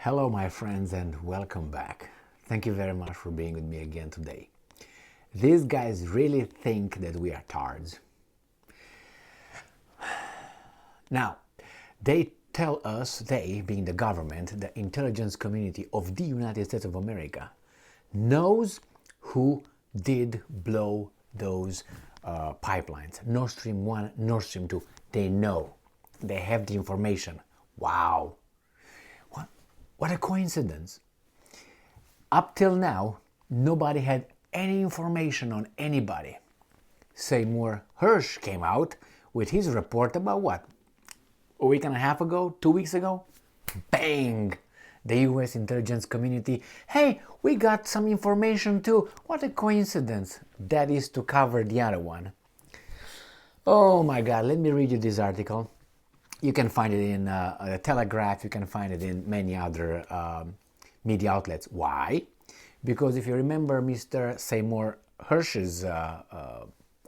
Hello, my friends, and welcome back. Thank you very much for being with me again today. These guys really think that we are tards. Now, they tell us, they, being the government, the intelligence community of the United States of America, knows who did blow those pipelines. Nord Stream 1, Nord Stream 2. They know. They have the information. Wow. What a coincidence. Up till now, nobody had any information on anybody. Seymour Hersh came out with his report about what? A week and a half ago? 2 weeks ago? Bang! The US intelligence community, hey, we got some information too. What a coincidence. That is to cover the other one. Oh my God, let me read you this article. You can find it in the Telegraph, you can find it in many other media outlets. Why? Because if you remember Mr. Seymour Hersh's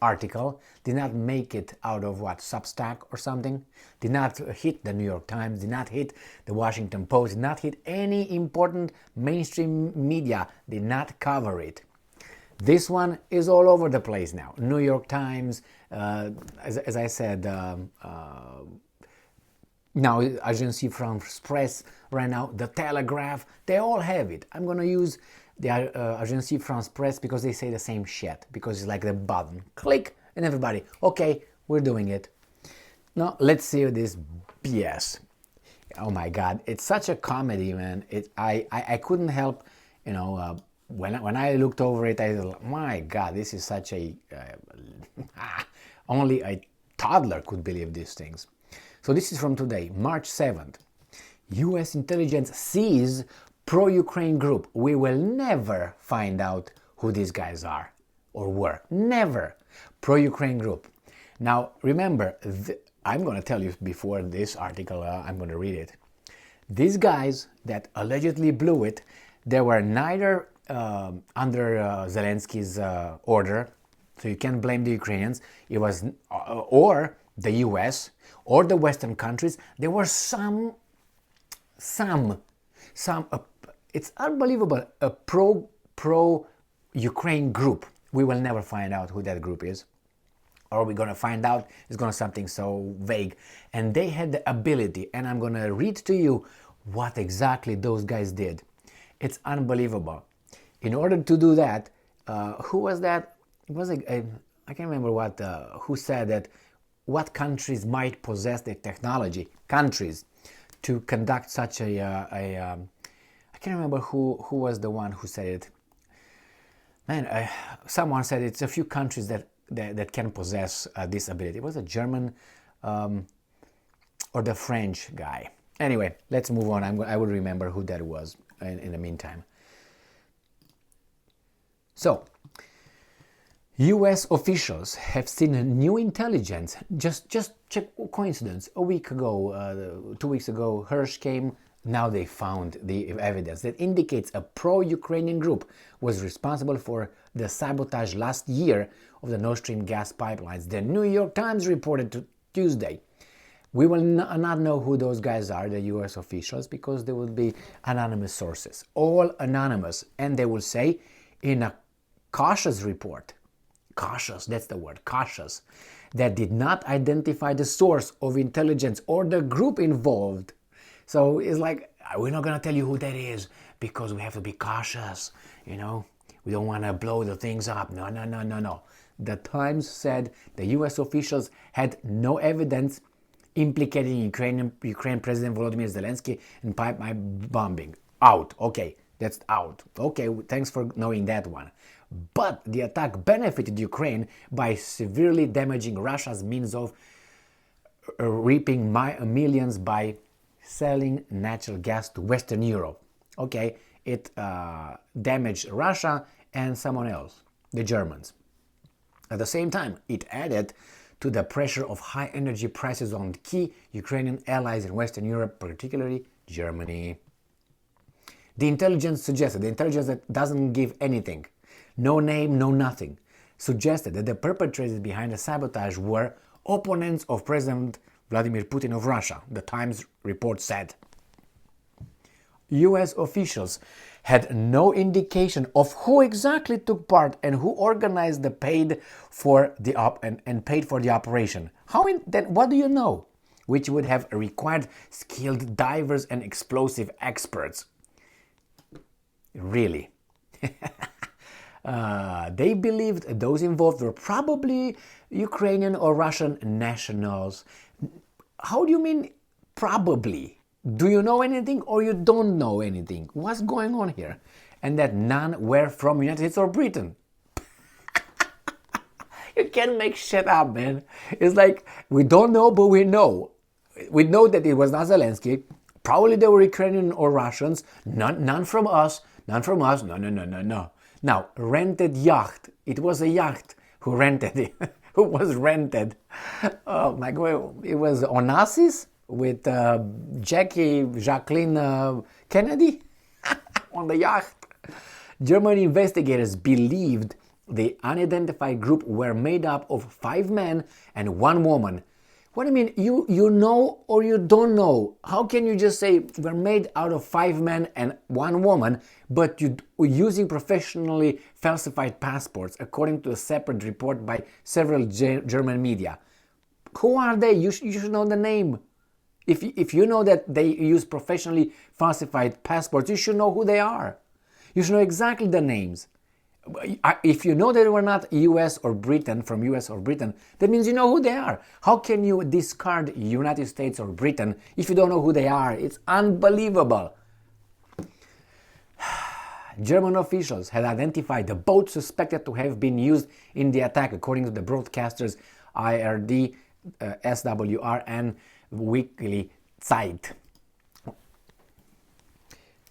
article did not make it out of what, Substack or something, did not hit the New York Times, did not hit the Washington Post, did not hit any important mainstream media, did not cover it. This one is all over the place now. New York Times, as I said, now Agence France-Presse right now, the Telegraph, they all have it. I'm going to use the Agence France-Presse because they say the same shit, because it's like the button. Click, and everybody, okay, we're doing it. Now, let's see this BS. Oh my God, it's such a comedy, man. I couldn't help, when I looked over it, I thought, my God, this is such a... only a toddler could believe these things. So this is from today, March 7th. US intelligence sees pro-Ukraine group. We will never find out who these guys are or were. Never. Pro-Ukraine group. Now, remember, I'm going to tell you before this article, I'm going to read it. These guys that allegedly blew it, they were neither under Zelensky's order, so you can't blame the Ukrainians. It was, or the US, or the Western countries. There were some, it's unbelievable, a pro-Ukraine group. We will never find out who that group is. Or we're going to find out, it's going to something so vague. And they had the ability, and I'm going to read to you what exactly those guys did. It's unbelievable. In order to do that, who was that? It was I can't remember what, who said that what countries might possess the technology, countries, to conduct such I can't remember who was the one who said it. Man, someone said it's a few countries that can possess this ability. It was a German or the French guy. Anyway, let's move on. I will remember who that was in the meantime. So, US officials have seen new intelligence. Just check coincidence. A week ago, 2 weeks ago, Hersh came. Now they found the evidence that indicates a pro-Ukrainian group was responsible for the sabotage last year of the Nord Stream gas pipelines. The New York Times reported Tuesday. We will not know who those guys are, the US officials, because they will be anonymous sources. All anonymous. And they will say in a cautious report, cautious, that's the word, cautious, that did not identify the source of intelligence or the group involved. So it's like, we're not going to tell you who that is because we have to be cautious, We don't want to blow the things up. No. The Times said the US officials had no evidence implicating Ukraine President Volodymyr Zelensky in pipeline bombing. Out. Okay, that's out. Okay, thanks for knowing that one. But the attack benefited Ukraine by severely damaging Russia's means of reaping millions by selling natural gas to Western Europe. Okay, it damaged Russia and someone else, the Germans. At the same time, it added to the pressure of high energy prices on key Ukrainian allies in Western Europe, particularly Germany. The intelligence that doesn't give anything, no name, no nothing, suggested that the perpetrators behind the sabotage were opponents of President Vladimir Putin of Russia, the Times report said. US officials had no indication of who exactly took part and who organized the paid for the operation. Then what do you know? Which would have required skilled divers and explosive experts. Really. They believed those involved were probably Ukrainian or Russian nationals. How do you mean probably? Do you know anything or you don't know anything? What's going on here? And that none were from United States or Britain. You can't make shit up, man. It's like, we don't know, but we know. We know that it was not Zelensky. Probably they were Ukrainian or Russians. None from us. None from us. No. Now, rented yacht. It was a yacht who rented it. Who was rented. Oh my God. It was Onassis with Jacqueline Kennedy on the yacht. German investigators believed the unidentified group were made up of 5 men and 1 woman. What do you mean? You know or you don't know? How can you just say we're made out of 5 men and 1 woman, but you're using professionally falsified passports, according to a separate report by several German media? Who are they? You should know the name. If you know that they use professionally falsified passports, you should know who they are. You should know exactly the names. If you know they were not US or Britain, from US or Britain, that means you know who they are. How can you discard United States or Britain if you don't know who they are? It's unbelievable. German officials had identified the boat suspected to have been used in the attack, according to the broadcasters ARD, SWR and Weekly Zeit.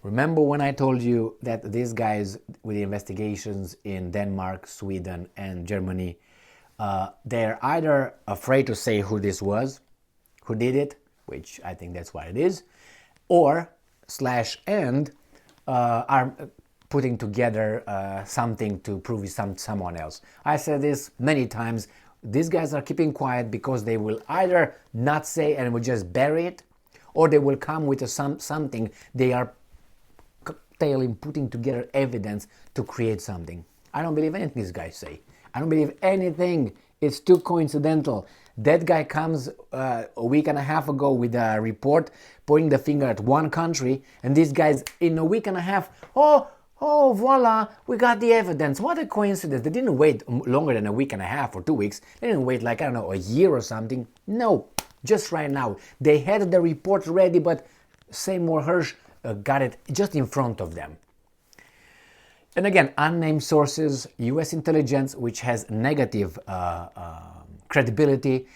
Remember when I told you that these guys with the investigations in Denmark, Sweden and Germany, they're either afraid to say who this was, who did it, which I think that's what it is, or /and are putting together something to prove it's someone else. I said this many times. These guys are keeping quiet because they will either not say and will just bury it, or they will come with something they are putting together evidence to create something. I don't believe anything these guys say. I don't believe anything. It's too coincidental. That guy comes a week and a half ago with a report pointing the finger at one country, and these guys in a week and a half, oh voila, we got the evidence. What a coincidence. They didn't wait longer than a week and a half or 2 weeks. They didn't wait like, I don't know, a year or something. No, just right now. They had the report ready, but Seymour Hersh got it just in front of them. And again, unnamed sources, US intelligence, which has negative credibility.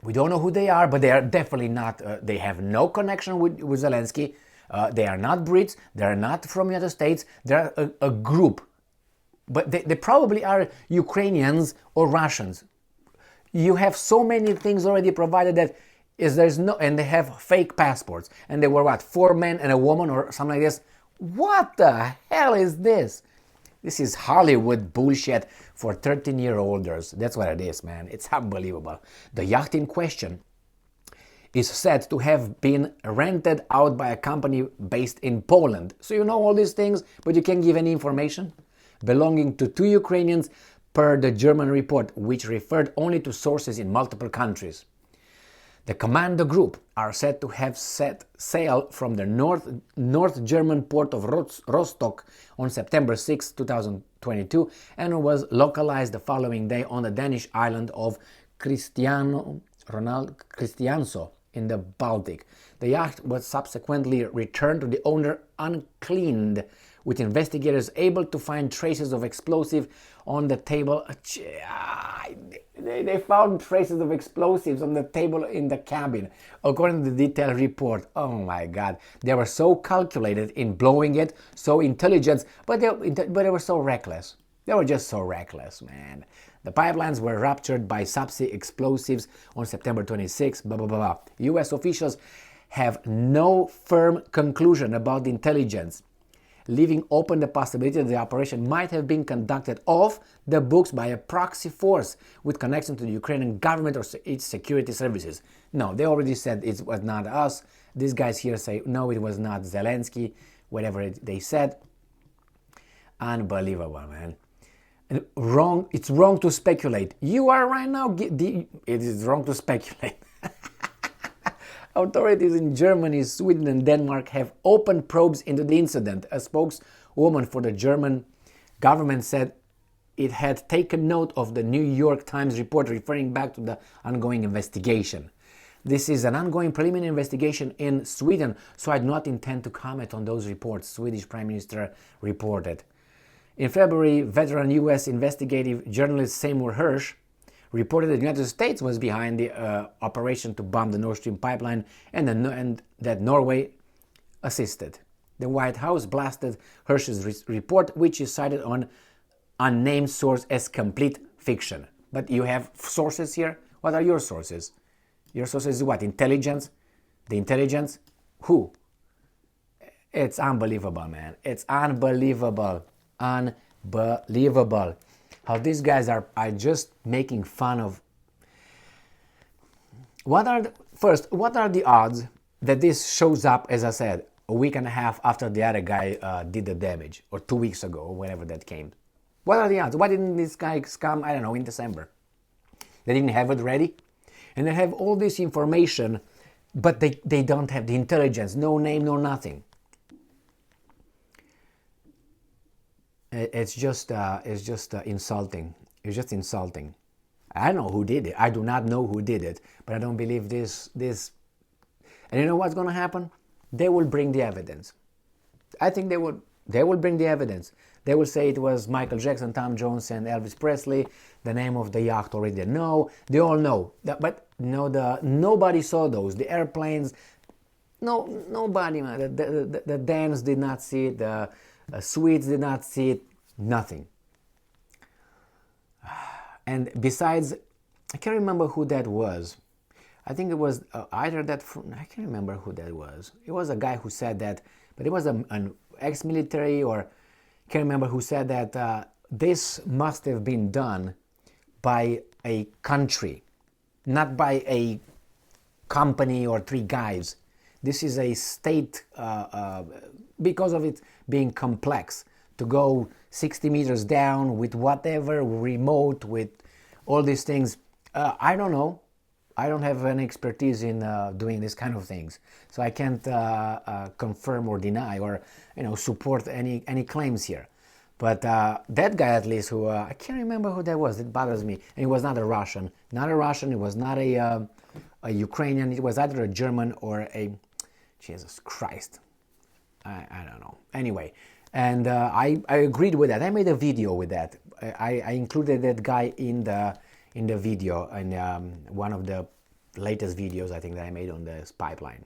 We don't know who they are, but they are definitely not, they have no connection with Zelensky. They are not Brits, they are not from the United States, they're a group. But they probably are Ukrainians or Russians. You have so many things already provided that and they have fake passports. And they were 4 men and a woman or something like this. What the hell is this? This is Hollywood bullshit for 13-year-olders. That's what it is, man. It's unbelievable. The yacht in question is said to have been rented out by a company based in Poland. So you know all these things, but you can't give any information? Belonging to 2 Ukrainians per the German report, which referred only to sources in multiple countries. The commando group are said to have set sail from the North German port of Rostock on September 6, 2022, and was localized the following day on the Danish island of Christiansø in the Baltic. The yacht was subsequently returned to the owner uncleaned, with investigators able to find traces of explosive on the table. They found traces of explosives on the table in the cabin, according to the detailed report. Oh my God. They were so calculated in blowing it, so intelligent, but they were so reckless. They were just so reckless, man. The pipelines were ruptured by subsea explosives on September 26, blah, blah, blah, blah. US officials have no firm conclusion about the intelligence. leaving open the possibility that the operation might have been conducted off the books by a proxy force with connection to the Ukrainian government or its security services. No, they already said it was not us. These guys here say, no, it was not Zelensky, whatever they said. Unbelievable, man. And wrong. It's wrong to speculate. You are right now. It is wrong to speculate. Authorities in Germany, Sweden, and Denmark have opened probes into the incident. A spokeswoman for the German government said it had taken note of the New York Times report referring back to the ongoing investigation. This is an ongoing preliminary investigation in Sweden, so I do not intend to comment on those reports, Swedish Prime Minister reported. In February, veteran U.S. investigative journalist Seymour Hersh reported that the United States was behind the operation to bomb the Nord Stream pipeline and that Norway assisted. The White House blasted Hersh's report, which is cited on unnamed source as complete fiction. But you have sources here? What are your sources? Your sources is what? Intelligence? The intelligence? Who? It's unbelievable, man. It's unbelievable. Unbelievable. How these guys are just making fun of. What are the odds that this shows up, as I said, a week and a half after the other guy did the damage, or 2 weeks ago, or whenever that came? What are the odds? Why didn't this guy come, I don't know, in December? They didn't have it ready? And they have all this information, but they don't have the intelligence, no name, no nothing. It's just insulting. It's just insulting. I don't know who did it. I do not know who did it, but I don't believe this. And you know what's going to happen? They will bring the evidence. I think they will bring the evidence. They will say it was Michael Jackson, Tom Jones, and Elvis Presley. The name of the yacht already they know. They all know. But nobody saw those. The airplanes. No, nobody. Man. The dance did not see it. The Swedes did not see it, nothing. And besides, I can't remember who that was. I think it was either that, I can't remember who that was. It was a guy who said that, but it was an ex-military, or I can't remember who said that this must have been done by a country, not by a company or three guys. This is a state, because of it being complex, to go 60 meters down with whatever, remote, with all these things. I don't know. I don't have any expertise in doing this kind of things. So I can't confirm or deny or support any claims here. But that guy, at least, who I can't remember who that was, it bothers me. And he was not a Russian. Not a Russian, it was not a Ukrainian, it was either a German or a... Jesus Christ. I don't know. Anyway, and I agreed with that. I made a video with that. I included that guy in the video, in one of the latest videos I think that I made on this pipeline.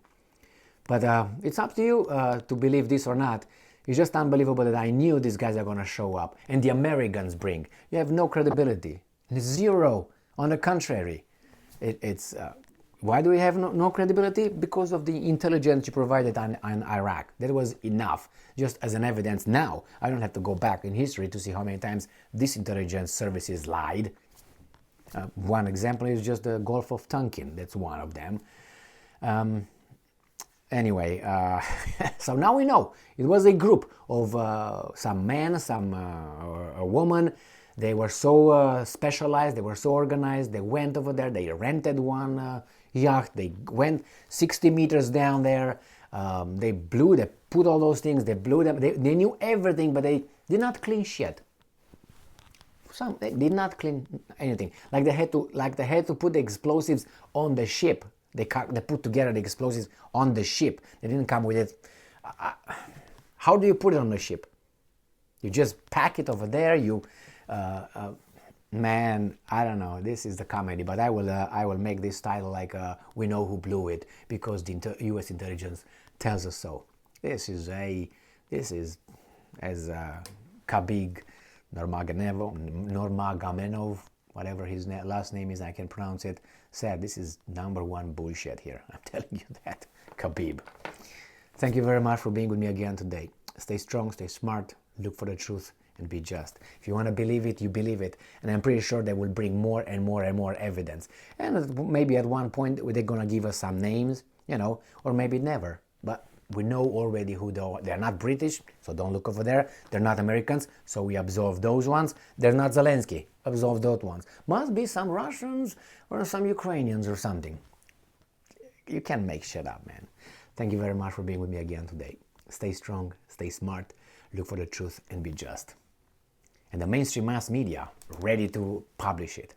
But it's up to you to believe this or not. It's just unbelievable that I knew these guys are going to show up. And the Americans bring. You have no credibility. Zero. On the contrary. It's... why do we have no credibility? Because of the intelligence you provided on Iraq. That was enough, just as an evidence now. I don't have to go back in history to see how many times these intelligence services lied. One example is just the Gulf of Tonkin. That's one of them. Anyway, so now we know. It was a group of some men, a woman. They were so specialized, they were so organized. They went over there, they rented one yacht, they went 60 meters down there. They put all those things, they blew them. They knew everything, but they did not clean shit. They did not clean anything. Like they had to put the explosives on the ship. They put together the explosives on the ship. They didn't come with it. How do you put it on the ship? You just pack it over there. Man, I don't know. This is the comedy, but I will make this title like "We Know Who Blew It" because the U.S. intelligence tells us so. This is as Khabib Nurmagomedov, whatever his last name is, I can pronounce it, said. This is #1 bullshit here. I'm telling you that, Khabib. Thank you very much for being with me again today. Stay strong, stay smart, look for the truth, and be just. If you want to believe it, you believe it. And I'm pretty sure they will bring more and more and more evidence. And maybe at one point they're going to give us some names, or maybe never. But we know already who they are. They're not British, so don't look over there. They're not Americans, so we absolve those ones. They're not Zelensky, absolve those ones. Must be some Russians or some Ukrainians or something. You can't make shit up, man. Thank you very much for being with me again today. Stay strong, stay smart, look for the truth, and be just. And the mainstream mass media, ready to publish it.